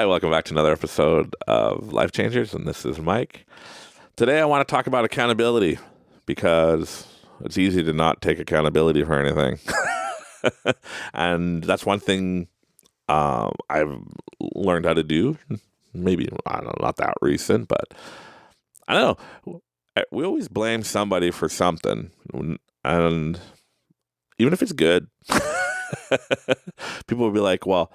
welcome back to another episode of Life Changers, and this is Mike. Today I want to talk about accountability because it's easy to not take accountability for anything. And that's one thing I've learned how to do. Maybe, I don't know, not that recent, but I don't know. We always blame somebody for something, and even if it's good, people will be like, well,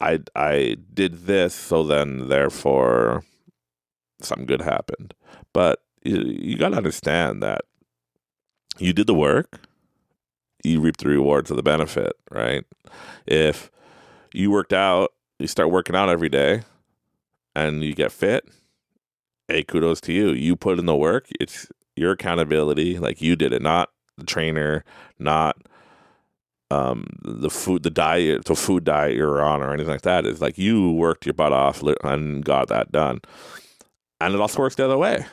I did this, so then therefore something good happened. But you got to understand that you did the work, you reap the rewards of the benefit, right? If you worked out, you start working out every day, and you get fit, hey, kudos to you. You put in the work. It's your accountability. Like, you did it, not the trainer, not the food diet you're on or anything like that. Is like you worked your butt off and got that done. And it also works the other way.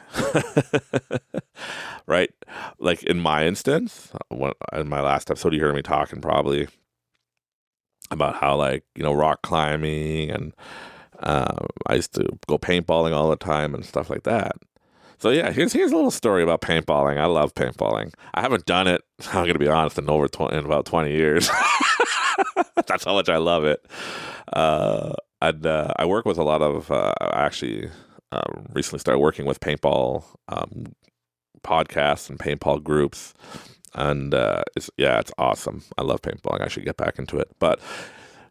Right? Like in my instance, in my last episode, you heard me talking probably about how, like, rock climbing, and I used to go paintballing all the time and stuff like that. So yeah, here's a little story about paintballing. I love paintballing. I haven't done it, I'm going to be honest, in about 20 years. That's how much I love it. And I work with a lot of, recently started working with paintball podcasts and paintball groups. And it's awesome. I love paintballing. I should get back into it. But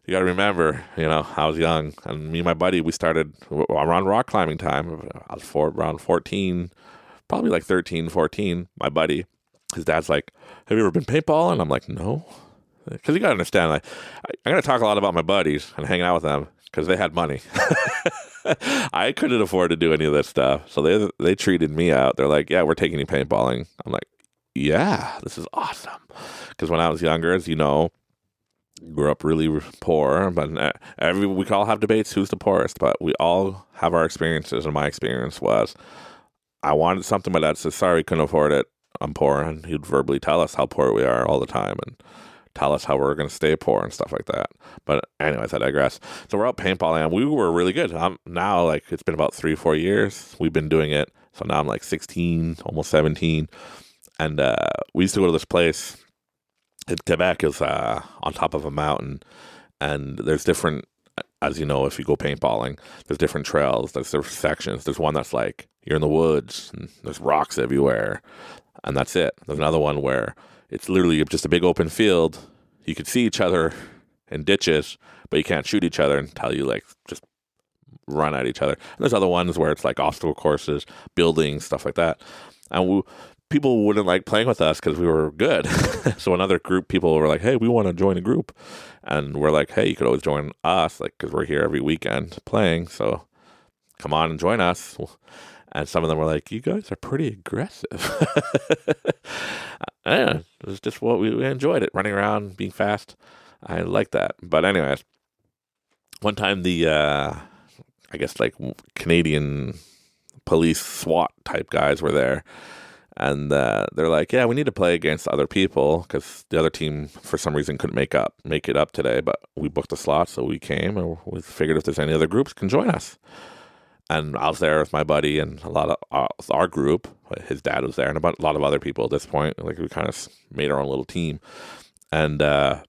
you got to remember, I was young, and me and my buddy, we started around rock climbing time. I was around 14, probably like 13, 14. My buddy, his dad's like, have you ever been paintballing? I'm like, no. Because you got to understand, like, I'm going to talk a lot about my buddies and hanging out with them because they had money. I couldn't afford to do any of this stuff. So they treated me out. They're like, yeah, we're taking you paintballing. I'm like, yeah, this is awesome. Because when I was younger, as you know, grew up really poor, but we could all have debates who's the poorest, but we all have our experiences, and my experience was I wanted something, my dad says, sorry, couldn't afford it, I'm poor, and he'd verbally tell us how poor we are all the time and tell us how we're going to stay poor and stuff like that. But anyways, I digress. So we're out paintballing, and we were really good. I'm now, like, it's been about 3-4 years we've been doing it, so now I'm like 16, almost 17, and we used to go to this place in Quebec. Is on top of a mountain, and there's different, as you know, if you go paintballing, there's different trails, there's different sections. There's one that's like you're in the woods and there's rocks everywhere, and that's it. There's another one where it's literally just a big open field. You could see each other in ditches, but you can't shoot each other until you, like, just run at each other. And there's other ones where it's like obstacle courses, buildings, stuff like that. And people wouldn't like playing with us because we were good. So another group, people were like, hey, we want to join a group. And we're like, hey, you could always join us, like, because we're here every weekend playing. So come on and join us. And some of them were like, you guys are pretty aggressive. Yeah, it was just what we enjoyed it, running around, being fast. I like that. But anyways, one time the, I guess, like, Canadian police SWAT type guys were there. And they're like, yeah, we need to play against other people because the other team, for some reason, couldn't make it up today. But we booked a slot, so we came, and we figured if there's any other groups, can join us. And I was there with my buddy and a lot of our group. His dad was there, and a lot of other people at this point. Like, we kind of made our own little team. And I'm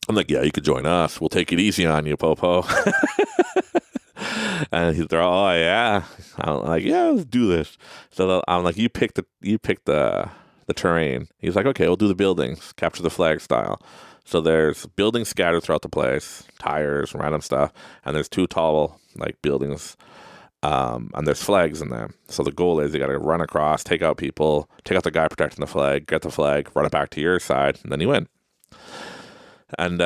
like, yeah, you could join us. We'll take it easy on you, Popo. And they're all, oh, yeah. I'm like, yeah, let's do this. So I'm like, you pick the terrain. He's like, okay, we'll do the buildings, capture the flag style. So there's buildings scattered throughout the place, tires, random stuff, and there's 2 tall, like, buildings, and there's flags in them. So the goal is you got to run across, take out people, take out the guy protecting the flag, get the flag, run it back to your side, and then you win. And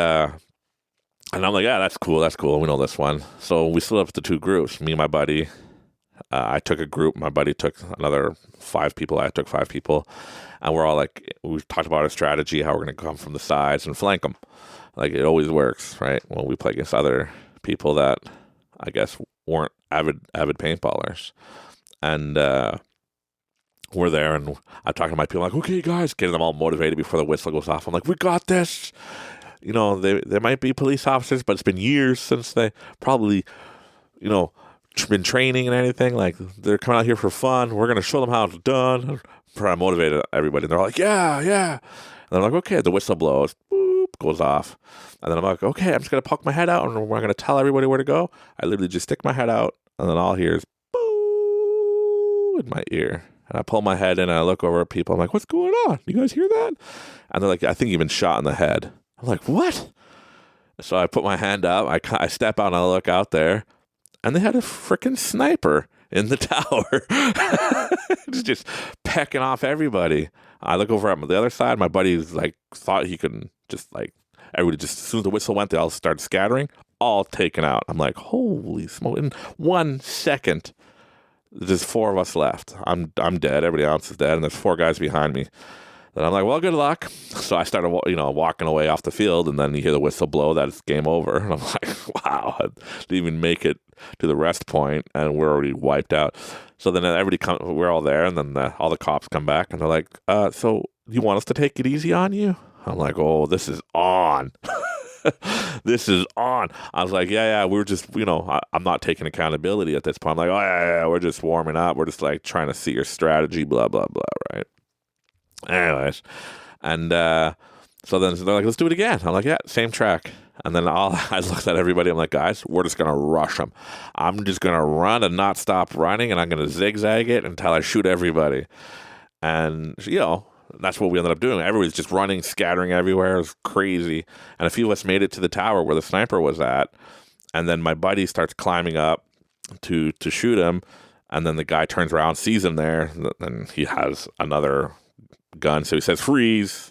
I'm like, yeah, that's cool. We know this one. So we split up the 2 groups. Me and my buddy, I took a group. My buddy took another 5 people. I took 5 people. And we're all like, we talked about our strategy, how we're going to come from the sides and flank them. Like, it always works, right? When we play against other people that, I guess, weren't avid paintballers. And we're there, and I'm talking to my people, like, okay, guys, getting them all motivated before the whistle goes off. I'm like, we got this. They might be police officers, but it's been years since they probably you know, been training and anything. Like, they're coming out here for fun. We're going to show them how it's done. Try to motivate everybody. And they're all like, yeah, yeah. And I'm like, okay, the whistle blows, boop, goes off. And then I'm like, okay, I'm just going to poke my head out and we're going to tell everybody where to go. I literally just stick my head out and then all I hear is boo in my ear. And I pull my head in and I look over at people. I'm like, what's going on? You guys hear that? And they're like, I think you've been shot in the head. I'm like, what? So I put my hand up. I step out and I look out there. And they had a freaking sniper in the tower. just pecking off everybody. I look over at the other side. My buddies like thought he could just like, everybody just, as soon as the whistle went, they all started scattering, all taken out. I'm like, holy smoke. In 1 second, there's 4 of us left. I'm dead. Everybody else is dead. And there's 4 guys behind me. And I'm like, well, good luck. So I started, walking away off the field, and then you hear the whistle blow that it's game over. And I'm like, wow, I didn't even make it to the rest point, and we're already wiped out. So then everybody we're all there, and then all the cops come back, and they're like, so you want us to take it easy on you? I'm like, oh, this is on. This is on. I was like, yeah, we're just, I'm not taking accountability at this point. I'm like, oh, yeah, we're just warming up. We're just like trying to see your strategy, blah, blah, blah, right? Anyways, and so then they're like, let's do it again. I'm like, yeah, same track. And then I looked at everybody. I'm like, guys, we're just going to rush them. I'm just going to run and not stop running, and I'm going to zigzag it until I shoot everybody. And, that's what we ended up doing. Everybody's just running, scattering everywhere. It was crazy. And a few of us made it to the tower where the sniper was at. And then my buddy starts climbing up to shoot him. And then the guy turns around, sees him there, and he has another gun. So he says, freeze,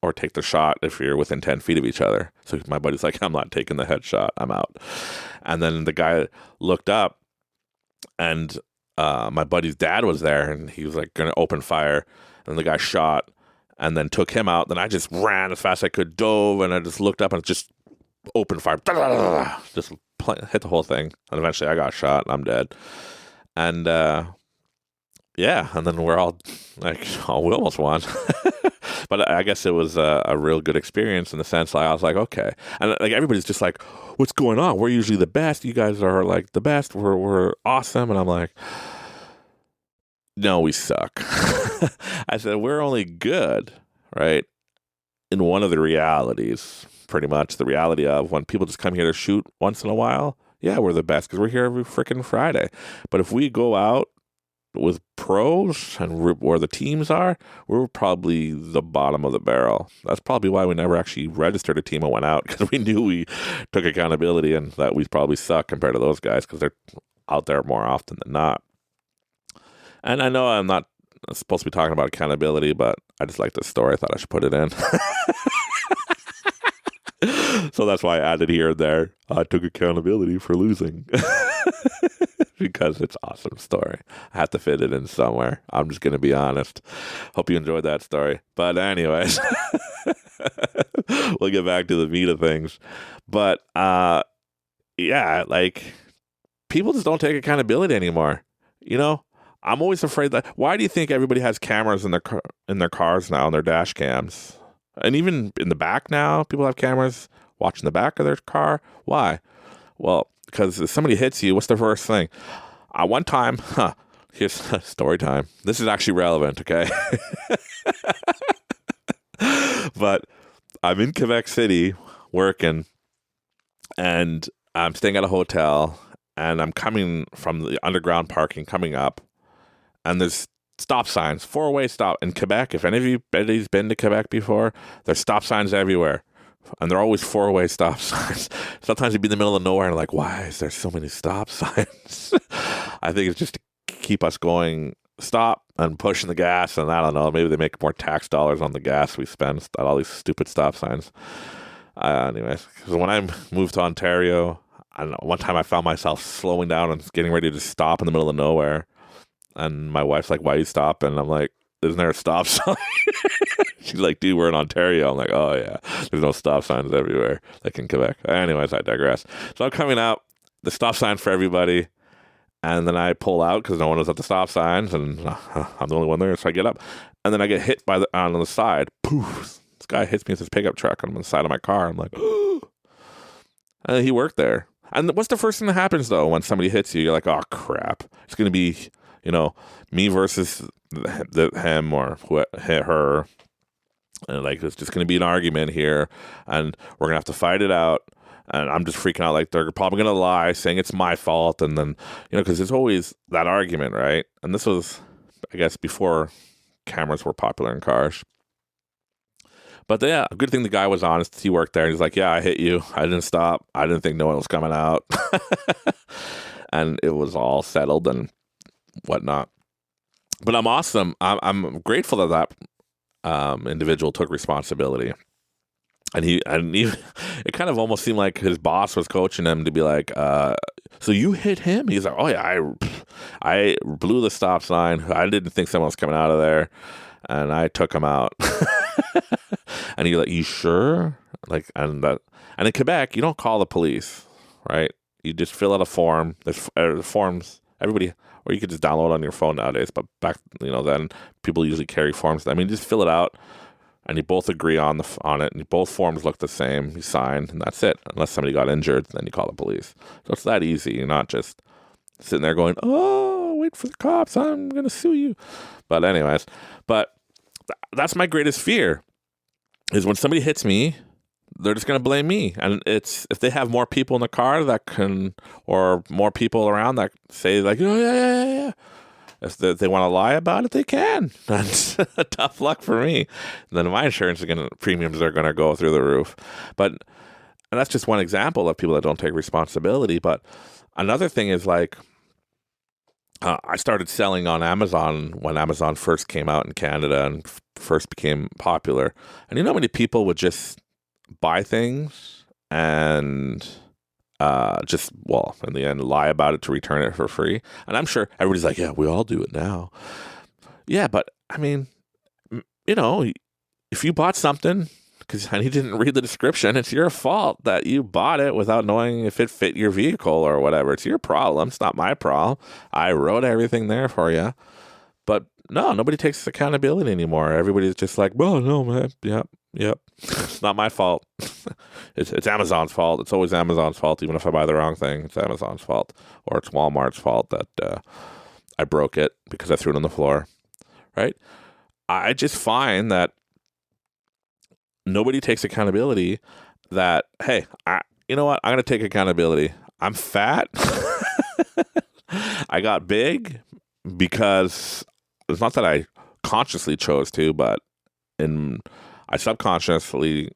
or take the shot if you're within 10 feet of each other. So my buddy's like, I'm not taking the headshot. I'm out. And then the guy looked up, and my buddy's dad was there, and he was like going to open fire. And the guy shot and then took him out. Then I just ran as fast as I could, dove, and I just looked up and just opened fire. Just hit the whole thing. And eventually I got shot and I'm dead. And yeah, and then we're all like, oh, we almost won. But I guess it was a real good experience in the sense, like, I was like, okay. And like everybody's just like, what's going on? We're usually the best. You guys are like the best. We're awesome. And I'm like, no, we suck. I said, we're only good, right? In one of the realities, pretty much the reality of when people just come here to shoot once in a while, yeah, we're the best because we're here every freaking Friday. But if we go out with pros and where the teams are, we're probably the bottom of the barrel. That's probably why we never actually registered a team and went out, because we knew we took accountability and that we probably suck compared to those guys because they're out there more often than not. And I know I'm not supposed to be talking about accountability, but I just like this story. I thought I should put it in. So that's why I added here and there. I took accountability for losing. Because it's an awesome story. I had to fit it in somewhere. I'm just going to be honest. Hope you enjoyed that story. But anyways, we'll get back to the meat of things. But yeah, like people just don't take accountability anymore. I'm always afraid that. Why do you think everybody has cameras in their cars now, in their dash cams, and even in the back now? People have cameras watching the back of their car. Why? Well, because if somebody hits you, what's the first thing? One time, here's story time. This is actually relevant, okay? But I'm in Quebec City working, and I'm staying at a hotel, and I'm coming from the underground parking, coming up. And there's stop signs, 4-way stop in Quebec. If anybody's been to Quebec before, there's stop signs everywhere. And they're always 4-way stop signs. Sometimes you'd be in the middle of nowhere and like, why is there so many stop signs? I think it's just to keep us going, stop and pushing the gas. And I don't know, maybe they make more tax dollars on the gas we spend at all these stupid stop signs. Anyways, because when I moved to Ontario, I don't know, one time I found myself slowing down and getting ready to stop in the middle of nowhere. And my wife's like, why you stop? And I'm like, isn't there a stop sign? She's like, dude, we're in Ontario. I'm like, oh yeah, there's no stop signs everywhere like in Quebec. Anyways, I digress. So I'm coming out, the stop sign for everybody. And then I pull out because no one was at the stop signs. And I'm the only one there. So I get up. And then I get hit on the side. Poof. This guy hits me with his pickup truck on the side of my car. I'm like, oh. And he worked there. And what's the first thing that happens though when somebody hits you? You're like, oh crap! It's gonna be, me versus him or her, and like it's just gonna be an argument here, and we're gonna have to fight it out. And I'm just freaking out, like they're probably gonna lie, saying it's my fault, and then because it's always that argument, right? And this was, I guess, before cameras were popular in cars. But yeah, a good thing the guy was honest. He worked there. And he's like, yeah, I hit you. I didn't stop. I didn't think no one was coming out. And it was all settled and whatnot. But I'm awesome. I'm grateful that individual took responsibility. And he it kind of almost seemed like his boss was coaching him to be like, so you hit him? He's like, oh yeah, I blew the stop sign. I didn't think someone was coming out of there. And I took him out. And you're like, you sure? Like, and in Quebec, you don't call the police, right? You just fill out a form. There's forms, everybody, or you could just download on your phone nowadays. But back, then people usually carry forms. I mean, just fill it out, and you both agree on it. And both forms look the same. You sign, and that's it. Unless somebody got injured, then you call the police. So it's that easy. You're not just sitting there going, oh, wait for the cops. I'm gonna sue you. But anyways, that's my greatest fear. Is when somebody hits me, they're just going to blame me. And it's if they have more people in the car that can, or more people around that say like, oh, yeah. If they want to lie about it, they can. That's tough luck for me. And then my insurance premiums are going to go through the roof. And that's just one example of people that don't take responsibility. But another thing is like, I started selling on Amazon when Amazon first came out in Canada and first became popular. And how many people would just buy things and in the end, lie about it to return it for free. And I'm sure everybody's like, yeah, we all do it now. Yeah, but I mean, if you bought something and you didn't read the description, it's your fault that you bought it without knowing if it fit your vehicle or whatever. It's your problem. It's not my problem. I wrote everything there for you. But no, nobody takes accountability anymore. Everybody's just like, well, no, man. Yep. It's not my fault. It's Amazon's fault. It's always Amazon's fault. Even if I buy the wrong thing, it's Amazon's fault. Or it's Walmart's fault that I broke it because I threw it on the floor. Right? I just find that nobody takes accountability that, hey, you know what? I'm going to take accountability. I'm fat. I got big because it's not that I consciously chose to, but I subconsciously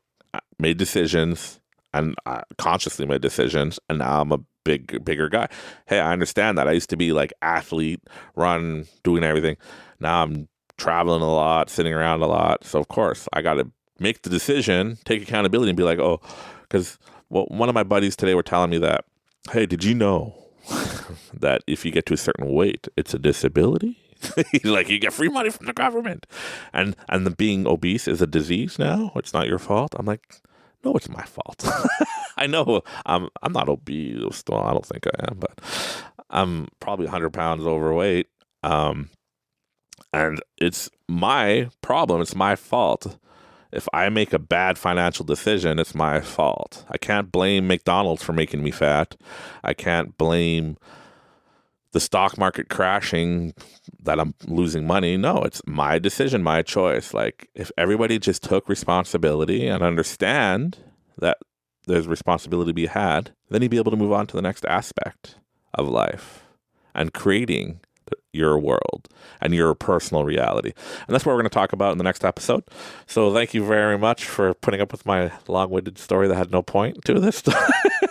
made decisions and I consciously made decisions, and now I'm a bigger guy. Hey, I understand that. I used to be like athlete, run, doing everything. Now I'm traveling a lot, sitting around a lot. So of course I got to make the decision, take accountability, and be like, oh, because one of my buddies today were telling me that, hey, did you know that if you get to a certain weight, it's a disability? He's like, you get free money from the government, and the being obese is a disease now. It's not your fault. I'm like, no, it's my fault. I know I'm not obese. Well, I don't think I am, but I'm probably 100 pounds overweight. And it's my problem. It's my fault. If I make a bad financial decision, it's my fault. I can't blame McDonald's for making me fat. I can't blame the stock market crashing that I'm losing money. No, it's my decision, my choice. Like, if everybody just took responsibility and understand that there's responsibility to be had, then you'd be able to move on to the next aspect of life and creating your world and your personal reality. And that's what we're going to talk about in the next episode. So thank you very much for putting up with my long-winded story that had no point to this,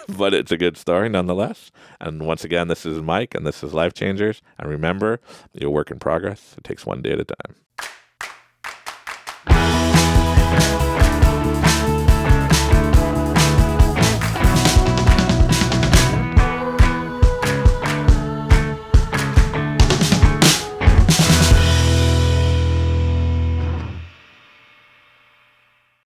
but it's a good story nonetheless. And once again, this is Mike, and this is Life Changers. And remember, you're a work in progress. It takes one day at a time.